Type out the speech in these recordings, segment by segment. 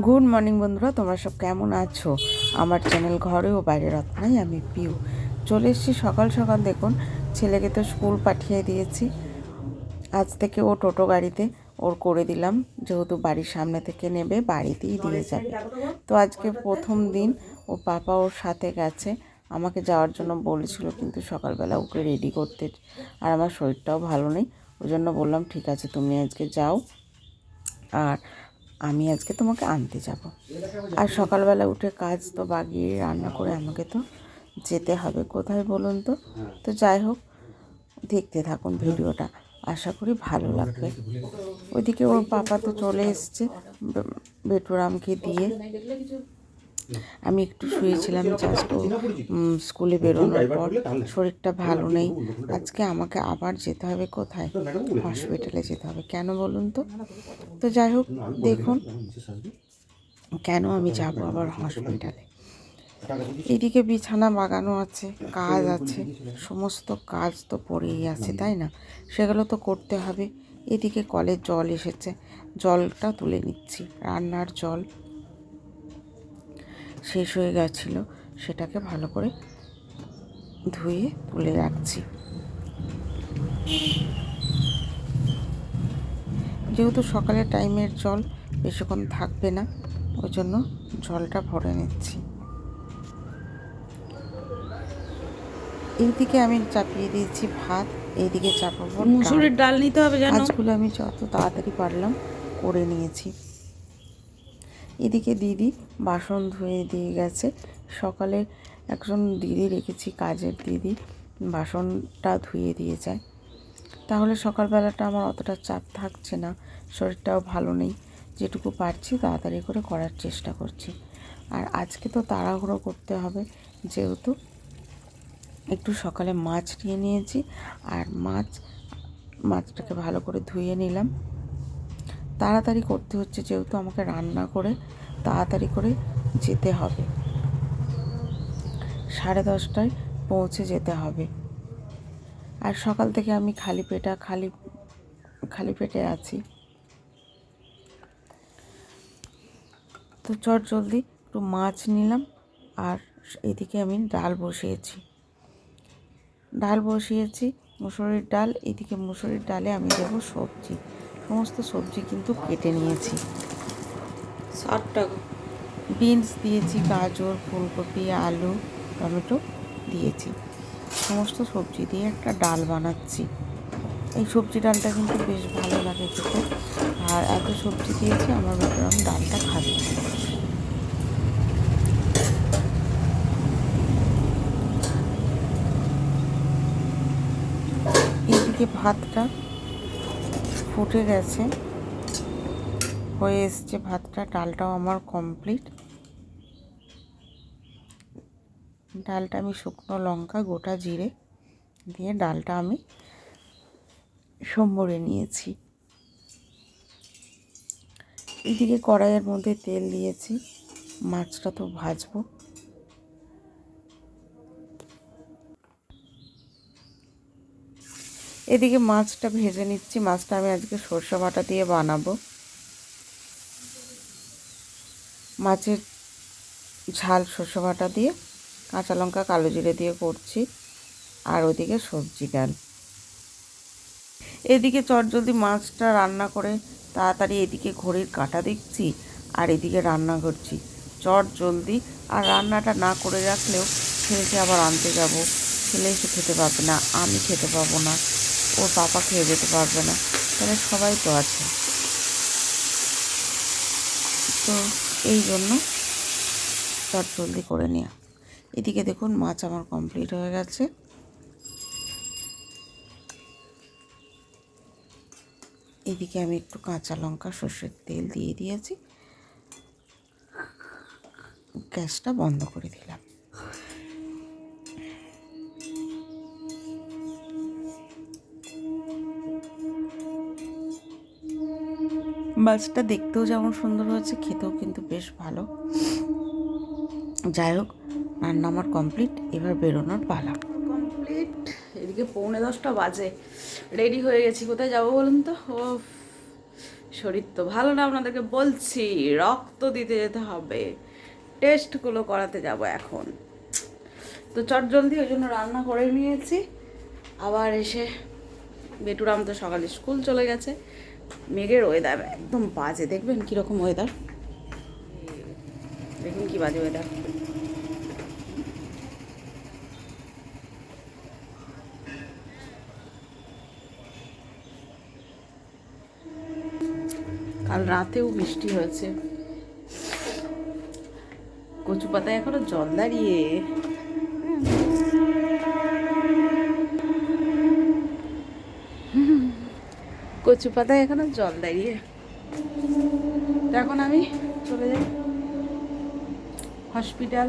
Good morning বন্ধুরা, তোমরা সব কেমন আছো? আমার চ্যানেল ঘরে ও বাইরে রত্নাই, আমি পিউ চলে এসেছি সকাল সকাল। দেখুন, ছেলেকে তো স্কুল পাঠিয়ে দিয়েছি। আজ থেকে ও টোটো গাড়িতে ওর করে দিলাম, যেহেতু বাড়ির সামনে থেকে নেবে, বাড়িতেই দিয়ে যাবে। তো আজকে প্রথম দিন, ও পাপা ওর সাথে গেছে। আমাকে যাওয়ার জন্য বলেছিল, কিন্তু সকালবেলা ওকে রেডি করতে, আর আমার শরীরটাও ভালো নেই, ওই জন্য বললাম ঠিক আছে তুমি আজকে যাও, আর আমি আজকে তোমাকে আনতে যাব। আর সকালবেলা উঠে কাজ তো বাগিয়ে রান্না করে আমাকে তো যেতে হবে। কোথায় বলুন তো? তো যাই হোক, দেখতে থাকুন ভিডিওটা, আশা করি ভালো লাগবে। ওইদিকে ওর পাপা তো চলে এসছে বেটুরামকে দিয়ে। আমি একটু শুয়েছিলাম জাস্ট ও স্কুলে বেরোনোর পর। শরীরটা ভালো নেই আজকে, আমাকে আবার যেতে হবে কোথায়? হসপিটালে যেতে হবে। কেন বলুন তো? তো যাই হোক, দেখুন কেন আমি যাব আবার হসপিটালে। এদিকে বিছানা বাগানো আছে, কাজ আছে, সমস্ত কাজ তো পড়েই আছে, তাই না? সেগুলো তো করতে হবে। এদিকে কলের জল এসেছে, জলটা তুলে নিচ্ছি। রান্নার জল শেষ হয়ে গেছিলো, সেটাকে ভালো করে ধুয়ে তুলে রাখছি। যেহেতু সকালের টাইমের জল বেশিক্ষণ থাকবে না, ওই জন্য জলটা ভরে নিচ্ছি। এইদিকে আমি চাপিয়ে দিয়েছি ভাত, এইদিকে চাপাবো মুসুরির ডাল নিতে হবে জানো। কাজগুলো আমি যত তাড়াতাড়ি পারলাম করে নিয়েছি। এদিকে দিদি বাসন ধুয়ে দিয়ে গেছে। সকালে একজন দিদি রেখেছি, কাজের দিদি, বাসনটা ধুয়ে দিয়ে যায়। তাহলে সকালবেলাটা আমার অতটা চাপ থাকছে না, শরীরটাও ভালো নেই। যেটুকু পারছি তাড়াতাড়ি করে করার চেষ্টা করছি। আর আজকে তো তাড়াহুড়ো করতে হবে, যেহেতু একটু সকালে মাছ নিয়ে নিয়েছি, আর মাছটাকে ভালো করে ধুয়ে নিলাম। তাড়াতাড়ি করতে হচ্ছে, যেহেতু আমাকে রান্না করে তাড়াতাড়ি করে যেতে হবে। 10:30টায় পৌঁছে যেতে হবে। আর সকাল থেকে আমি খালি পেটে আছি। তো চট জলদি একটু মাছ নিলাম, আর এদিকে আমি ডাল বসিয়েছি, মুসুরির ডাল। এদিকে মুসুরির ডালে আমি দেবো সবজি, সমস্ত সবজি কিন্তু কেটে নিয়েছি। 60 টাকা। বিনস দিয়েছি, গাজর, ফুলকপি, আলু, টমেটো দিয়েছি। সমস্ত সবজি দিয়ে একটা ডাল বানাচ্ছি। এই সবজি ডালটা কিন্তু বেশ ভালো লাগে খেতে, আর এত সবজি দিয়েছি, আমার বেটরম ডালটা খাবে। এদিকে ভাতটা ফুটে গেছে, হয়ে এসছে ভাতটা। ডালটাও আমার কমপ্লিট। ডালটা আমি শুকনো লঙ্কা, গোটা জিরে দিয়ে ডালটা আমি সম্বরে নিয়েছি। এদিকে কড়াইয়ের মধ্যে তেল দিয়েছি, মাছটা তো ভাজবো। এদিকে মাছটা ভেজে নিচ্ছি। মাছটা আমি আজকে সরষে বাটা দিয়ে বানাবো। মাছের ঝাল সরষে বাটা দিয়ে, কাঁচা লঙ্কা, কালো জিরে দিয়ে করছি। আর ওদিকে সবজি ডাল। এদিকে চটজলদি মাছটা রান্না করে তাড়াতাড়ি এদিকে ঘড়ির কাঁটা দেখছি, আর এদিকে রান্না করছি চটজলদি। আর রান্নাটা না করে রাখলেও ছেলেকে আবার আনতে যাব, ছেলে এসে খেতে পারবে না, আমি খেতে পারবো না, ওর পাপা খেয়ে যেতে পারবে না, তাহলে সবাই তো আছে। তো এই জন্য চটজলদি করে নেওয়া। এদিকে দেখুন মাছ আমার কমপ্লিট হয়ে গেছে। এদিকে আমি একটু কাঁচা লঙ্কা, সর্ষের তেল দিয়ে দিয়েছি, গ্যাসটা বন্ধ করে দিলাম। মাছটা দেখতেও যেমন সুন্দর হয়েছে, খেতেও কিন্তু বেশ ভালো। যাই হোক, রান্না আমার কমপ্লিট, এবার বেরোনোর পালা। কমপ্লিট। এদিকে 9:45 বাজে, রেডি হয়ে গেছি। কোথায় যাবো বলুন তো? ও শরীর তো ভালো না, আপনাদেরকে বলছি রক্ত দিতে যেতে হবে, টেস্টগুলো করাতে যাব এখন। তো চট জলদি ওই জন্য রান্না করে নিয়েছি। আবার এসে বেটুরাম তো সকালে স্কুল চলে গেছে। মেঘের ওয়েদার একদম বাজে, দেখবেন কীরকম ওয়েদার, দেখুন কি বাজে ওয়েদার। কাল রাতেও বৃষ্টি হয়েছে, কচু পাতায় এখনো জল দাঁড়িয়ে। কচু পাতায় এখনো জল দাঁড়িয়ে। তো এখন আমি চলে যাই হসপিটাল,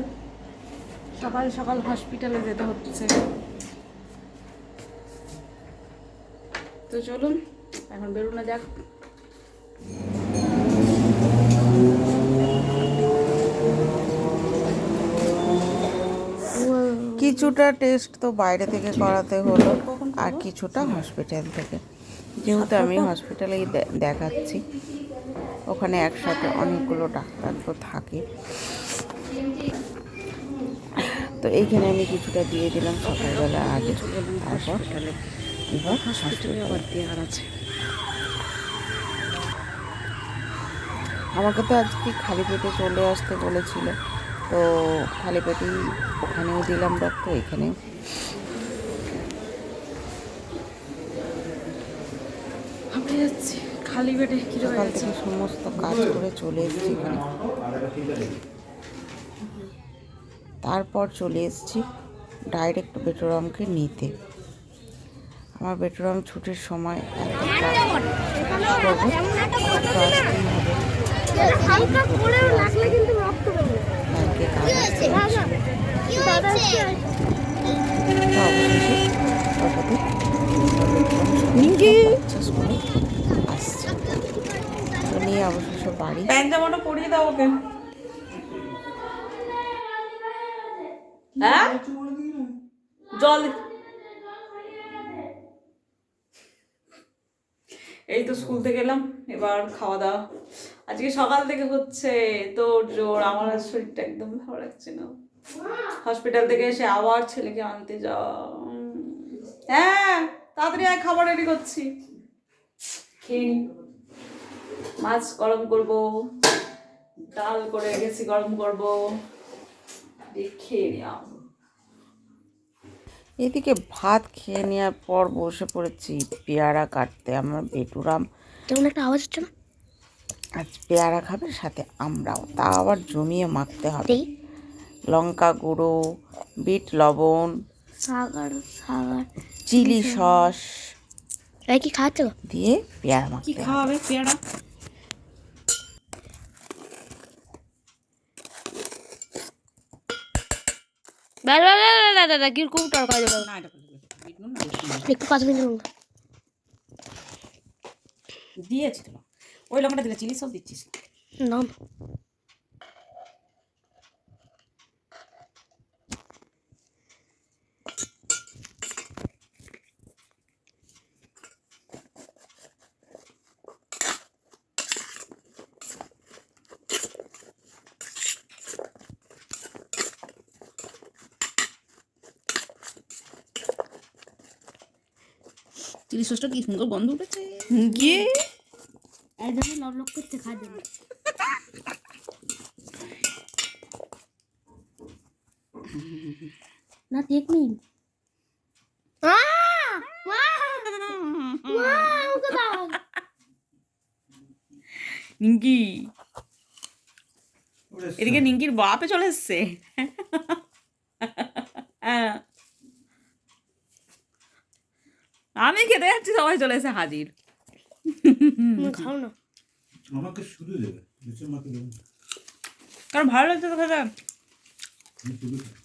সকাল সকাল হসপিটালে যেতে হচ্ছে। তো চলুন এখন বেরোনো যাক। কিছুটা টেস্ট তো বাইরে থেকে করাতে হলো, আর কিছুটা হসপিটাল থেকে, যেহেতু আমি হসপিটালেই দেখাচ্ছি, ওখানে একসাথে অনেকগুলো ডাক্তার তো থাকে। তো এইখানে আমি কিছুটা দিয়ে দিলাম সকালবেলা আগে, তারপর এবার হসপিটালে আবার দেওয়ার আছে। আমাকে তো আজকে খালি পেটে চলে আসতে বলেছিল, তো খালি পেটেই ওখানেও দিলাম রক্ত, এখানেও। আমি যাচ্ছি খালি পেটে, কি সকাল থেকে সমস্ত কাজ করে চলে এসেছি এখানে, তারপর চলে এসেছি ডাইরেক্ট বেটুরামকে নিতে। আমার বেটুরাম ছুটির সময় এত ক্লাস করবো, তো আসতেই হবে। ব্যাংকে কাজ আসতে হচ্ছিল, তো অবশেষে স্কুলে আসছে, তো নিয়ে অবশেষে বাড়ি। প্যান্ট জামাটা পরিয়ে দাও ওকে। হ্যাঁ জল, এই তো স্কুল থেকে এলাম, এবার খাওয়া দাওয়া আজকে সকাল থেকে হচ্ছে তো জোর। আমার আর শরীরটা একদম ভালো লাগছে না। হসপিটাল থেকে এসে আবার ছেলেকে আনতে যাওয়া। হ্যাঁ তাড়াতাড়ি আয়, খাবার রেডি করছি। খেয়ে নি। মাছ গরম করব, ডাল করে রেখেছি গরম করব, দিয়ে খেয়ে নিলাম। এদিকে ভাত খেয়ে নেওয়ার পর বসে পড়েছি পেয়ারা কাটতে। আমার বেটুরাম যেমন একটা আওয়াজ হচ্ছে না, আজ পেয়ারা খাবে, সাথে আমরাও, তা আবার জমিয়ে মাখতে হবে। লঙ্কা গুঁড়ো, বিট লবণ, সাগার সাগার চিলি সস এই কি খাচ্ছ? দিয়ে পেয়ারা কি মাখতে হবে। খাওয়াবে পেয়ারা? দাদা কিরকম তরকারি দেবো না এটা একটু কাশ্মীরি লঙ্কা দিয়েছি তো, ওই লঙ্কাটা দিলে চিলি সব দিচ্ছিস না। চিলি সসটা কি সুন্দর গন্ধ উঠেছে। গিয়ে একদমই লক করতে খাওয়া দেবে না, ঠিক নেই। নিঙ্কি, এদিকে নিঙ্কির বাপে চলে এসছে। আমি খেতে যাচ্ছি, সবাই চলে এসে হাজির। খাও না, আমাকে শুধু দেবে, নিচে মাকে দেবে না। কারণ ভালো লাগছে তো খেতে। আমি শুধু খাই।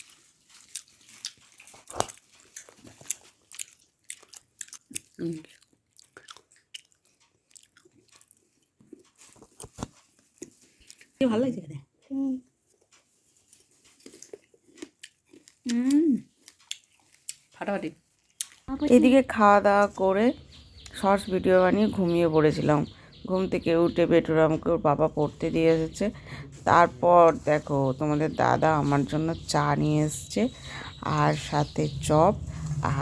ভালো লাগছে খেতে। ফাটাফাটি। এদিকে খাওয়া দাওয়া করে শর্টস ভিডিও বানিয়ে ঘুমিয়ে পড়েছিলাম। ঘুম থেকে উঠে বেটুরামকে ওর বাবা পড়তে দিয়ে এসেছে। তারপর দেখো তোমাদের দাদা আমার জন্য চা নিয়ে এসছে আর সাথে চপ,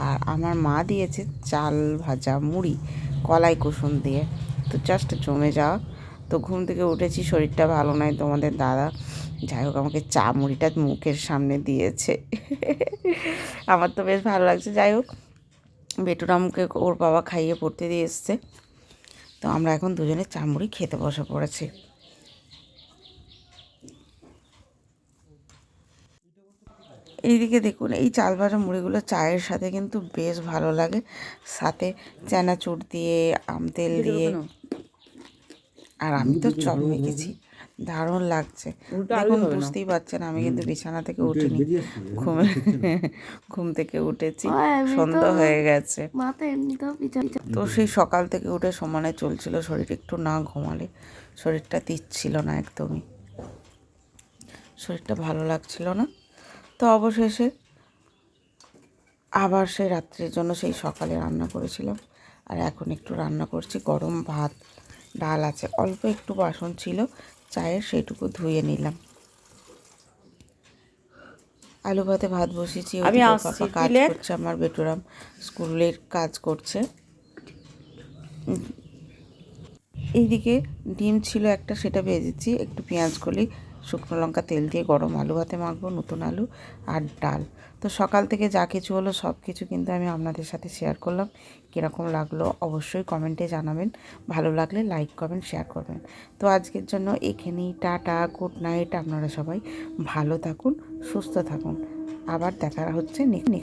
আর আমার মা দিয়েছে চাল ভাজা মুড়ি কলাই কুসুম দিয়ে। তো জাস্ট জমে যাওয়া। তো ঘুম থেকে উঠেছি, শরীরটা ভালো নয় তোমাদের দাদা, যাই হোক আমাকে চা মুড়িটা মুখের সামনে দিয়েছে। আমার তো বেশ ভালো লাগছে। যাই হোক বেটুরামকে ওর বাবা খাইয়ে পড়তে দিয়ে এসছে। তো আমরা এখন দুজনে চা মুড়ি খেতে বসে পড়েছি। এইদিকে দেখুন এই চাল ভাজা মুড়িগুলো চায়ের সাথে কিন্তু বেশ ভালো লাগে, সাথে চানাচুর দিয়ে আম তেল দিয়ে। আর আমি তো চপ মেখেছি, দারুণ লাগছে। দেখুন বুঝতেই পারছেন আমি কিন্তু বিছানা থেকে উঠিনি, ঘুম থেকে উঠেছি, সন্ধ্যা হয়ে গেছে। মাথা এমনিতেও তো সেই সকাল থেকে উঠে সমানে চলছিল, শরীর একটু না ঘুমালে শরীরটা দিচ্ছিল না, একদমই শরীরটা ভালো লাগছিল না। তো অবশেষে আবার সেই রাত্রির জন্য সেই সকালে রান্না করেছিলাম, আর এখন একটু রান্না করছি গরম ভাত, ডাল আছে, অল্প একটু বাসন ছিল চায়ের, সেইটুকু ধুয়ে নিলাম। আলু ভাতে ভাত বসিয়েছি, আমি ওদিকে আসছি, পাপা কাজ প্লেট। করছে, আমার বেটুরাম স্কুলের কাজ করছে। এইদিকে ডিম ছিল একটা, সেটা ভেজেছি, একটু পেঁয়াজ কলি শুকনো লঙ্কা তেল দিয়ে গরম আলু ভাতে মাখবো, নতুন আলু আর ডাল। তো সকাল থেকে যা কিছু হলো সব কিছু কিন্তু আমি আপনাদের সাথে শেয়ার করলাম। কীরকম লাগলো অবশ্যই কমেন্টে জানাবেন, ভালো লাগলে লাইক করবেন, শেয়ার করবেন। তো আজকের জন্য এখানেই টাটা, গুড নাইট। আপনারা সবাই ভালো থাকুন, সুস্থ থাকুন, আবার দেখা হচ্ছে নেক্সট